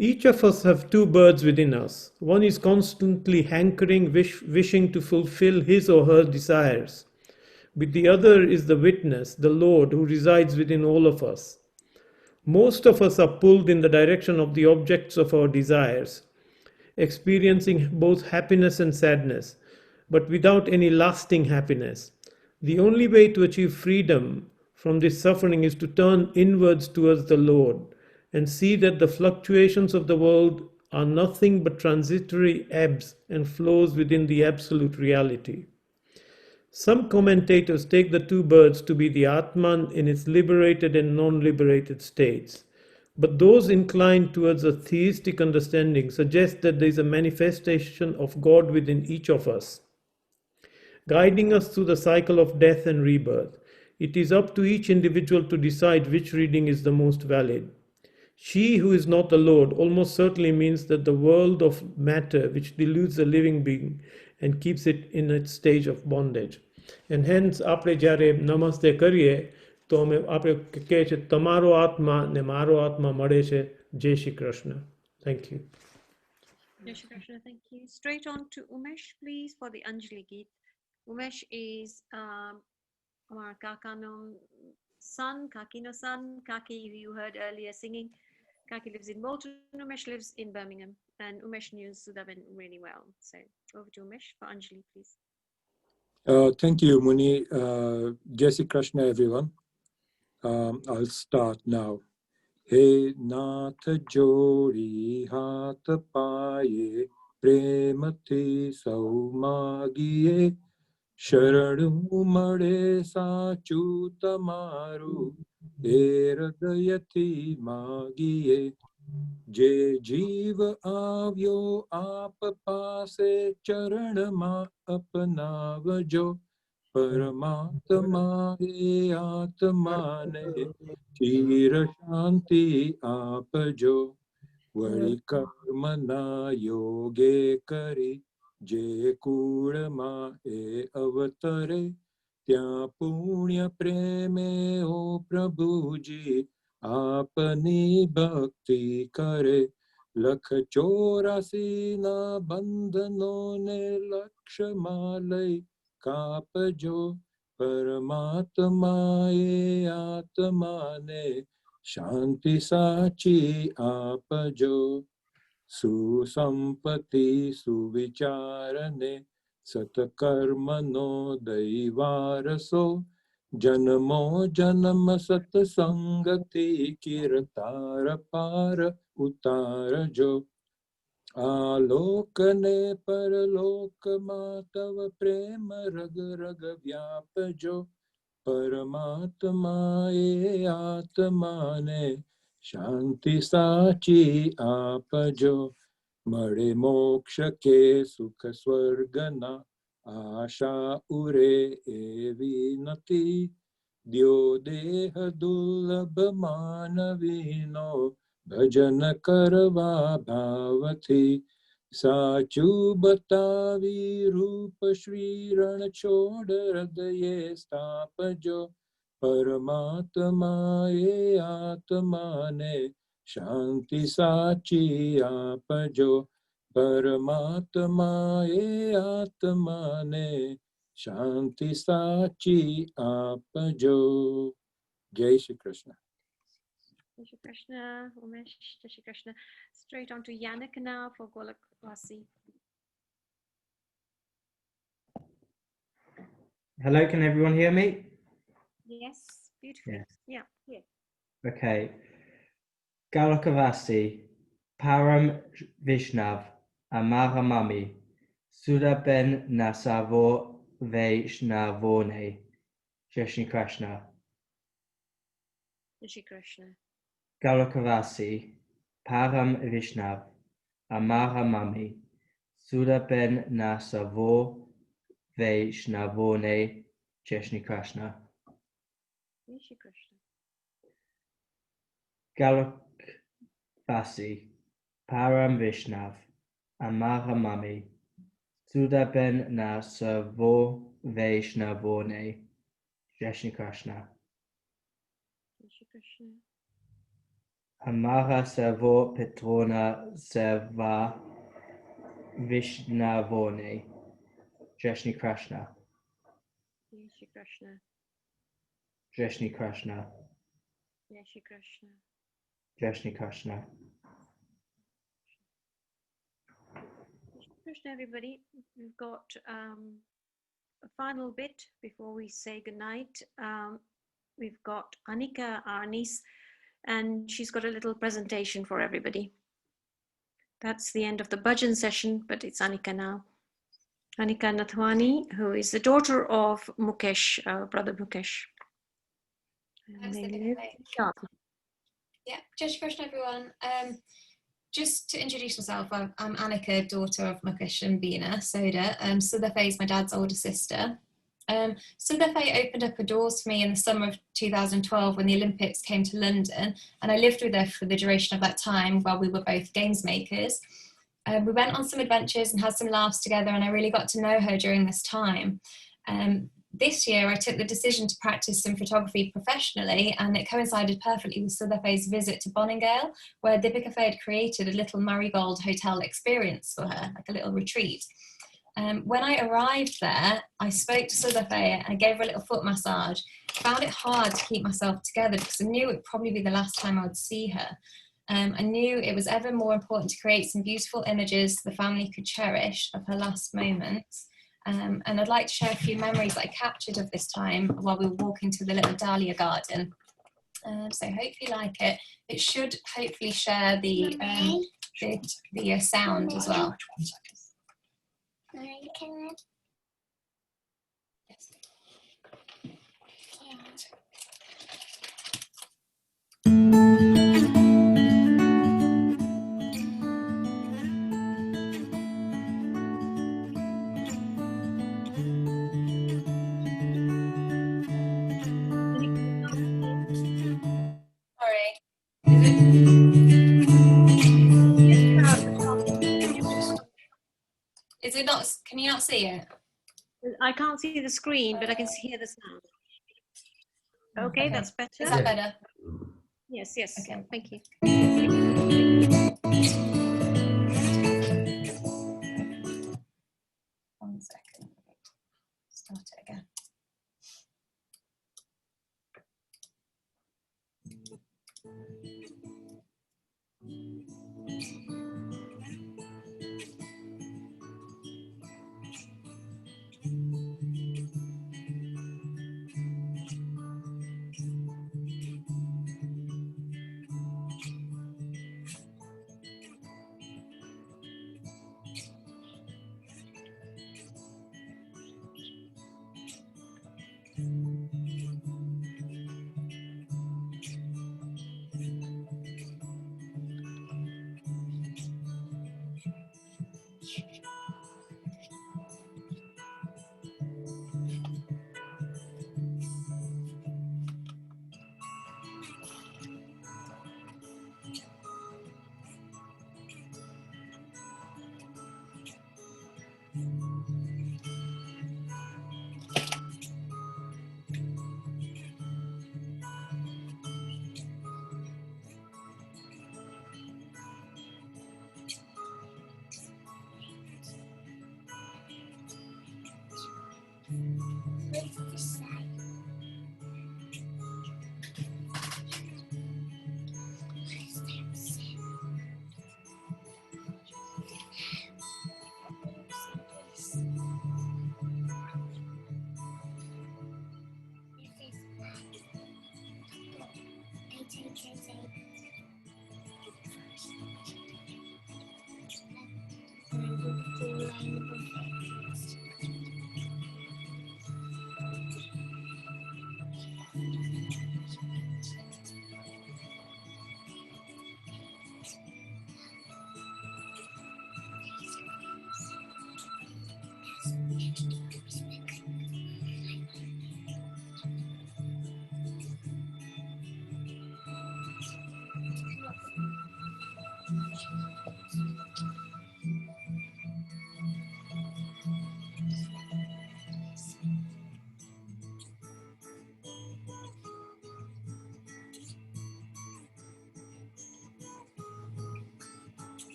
Each of us have two birds within us. One is constantly hankering, wishing to fulfill his or her desires. But the other is the witness, the Lord, who resides within all of us. Most of us are pulled in the direction of the objects of our desires, experiencing both happiness and sadness, but without any lasting happiness. The only way to achieve freedom from this suffering is to turn inwards towards the Lord and see that the fluctuations of the world are nothing but transitory ebbs and flows within the absolute reality. Some commentators take the two birds to be the Atman in its liberated and non-liberated states. But those inclined towards a theistic understanding suggest that there is a manifestation of God within each of us, guiding us through the cycle of death and rebirth. It is up to each individual to decide which reading is the most valid. She who is not the Lord almost certainly means that the world of matter which deludes the living being and keeps it in its stage of bondage. And hence આપણે જ્યારે નમસ્તે કરીએ તો આપણે કહે છે તમારો આત્મા ને મારો આત્મા મળે છે. જય Shri Krishna. Thank you. Jai Shri Krishna, thank you. Straight on to Umesh, please, for the Anjali Geet. Umesh is our Kakano son, Kakino son. Kaki, you heard earlier singing. Kaki lives in Bolton, Umesh lives in Birmingham, and Umesh knew Sudhaben really well. So over to Umesh for Anjali, please. Thank you, Muni. Jai Shri Krishna, everyone. I'll start now. Hey Nath Jodi Hath Paye Premati Saumagiye Sharanu Made Sachu Tamaru Hridayati Magiye Je Jeev Avyo Aap Paase Charan Ma Apnavajo Paramatma He Atmane Chir Shanti Apajo Vari Karmana Yoge Kari Je Kurma E Avatare Tya Punya Preme O Prabhuji Apani Bhakti Kare Lakh Chorasi Na Bandhano Ne Lakshamalai Kapajo Paramatma E Atmane Shanti Sachi Apajo Susampati Suvicharane Satakarmano Daivaraso Janamo Janama Satsangati Kirtara Para Utarajo Alokane Paraloka Matava Prema Raga Raga Vyapjo Paramatma E Atmane Shanti Sachi Apajo Mare Moksha Ke Sukha Swargana Asha Ure Evinati Dio Deha Dulabha Manavino Bhajan Karva Bhavati Sachu Batavi Rupa Shri Rana Choda Hridaye Stapajo Paramatma E Atmane Shanti Sachi Apajo Paramatma E Atmane Shanti Sachi Apajo. Jai Shri Krishna. Jai Shri Krishna, Umesh, Jai Shri Krishna. Straight on to Yannick now for Golak Vasi. Hello, can everyone hear me? Yes, beautifully. Yes. Yeah, yeah. Okay. Galakavasi, Param Vishnav, Amaramami, Sudhaben Nasavo Vaishnavone. Jai Shri Krishna. Jai Shri Krishna. Galakavasi, Param Vishnav, Amaramami, Sudhaben Nasavo Vaishnavone. Jai Shri Krishna. Jai Shri Krishna. Galakvasi, Param Vishnav, Amaramami, Sudhaben Nasavo Vaishnavone. Jai Shri Krishna. Jai Shri Krishna. Amara Savo Petrona Seva Vishnavone. Jai Shri Krishna. Jai Shri Krishna. Jai Shri Krishna. Jai Shri Krishna. Jai Shri Krishna. Jai Shri Krishna, everybody. We've got a final bit before we say goodnight. We've got Anika, our niece, and she's got a little presentation for everybody. That's the end of the bhajan session, but it's Anika now. Anika Nathwani, who is the daughter of Mukesh, brother Mukesh. And they live in Dhaka. Yeah, Jai Shri Krishna, everyone. Just to introduce myself, I'm Anika, daughter of Mukesh and Beena Soda. Sudhabe is my dad's older sister. Sudhabe opened up her doors for me in the summer of 2012 when the Olympics came to London, and I lived with her for the duration of that time while we were both games makers. We went on some adventures and had some laughs together, and I really got to know her during this time. This year, I took the decision to practice some photography professionally, and it coincided perfectly with Sudhabe's visit to Boningale, where Deepika had created a little Marigold hotel experience for her, like a little retreat. When I arrived there, I spoke to Sudhabe, I gave her a little foot massage. Found it hard to keep myself together because I knew it would probably be the last time I would see her. I knew it was ever more important to create some beautiful images the family could cherish of her last moments. And I'd like to share a few memories that I captured of this time while we were walking to the little dahlia garden. So hope you like it. It should hopefully share the sound as well. Yes. Is it not? Can you not see it? I can't see the screen, but I can hear the sound. Okay, that's better. Is that better? Yes, yes. Okay. Thank you. One second. Start it again.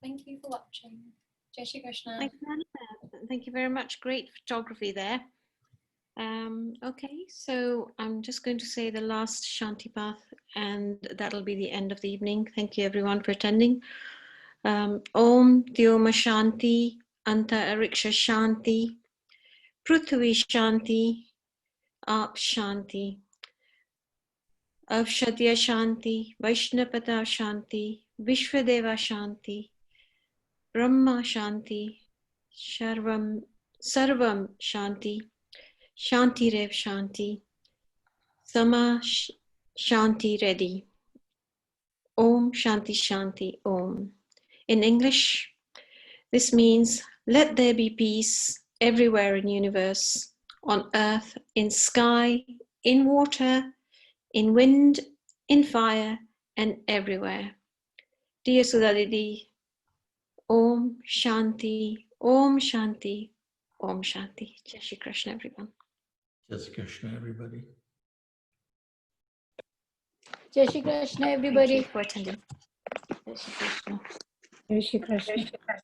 Thank you for watching. Jai Shri Krishna. Thank you very much. Great photography there. Okay, so I'm just going to say the last Shanti Path, and that'll be the end of the evening. Thank you everyone for attending. Om Tyoma Shanti, Anta Ariksha Shanti, Prithvi Shanti, Aap Shanti, Avshadya Shanti, Vaishnavata Shanti, Vishwadeva Shanti, Brahma Shanti, Sarvam Shanti, Shanti Rev Shanti, Sama Shanti Reddy. Om Shanti Shanti Om. In English, this means let there be peace everywhere in universe, on earth, in sky, in water, in wind, in fire, and everywhere. Dear Sudhadidi, Om Shanti, Om Shanti, Om Shanti. Jai Shri Krishna, everyone. Jai Shri Krishna, everybody. Jai Shri Krishna, Thank everybody. you for attending. Jai Shri Krishna. Jai Shri Krishna.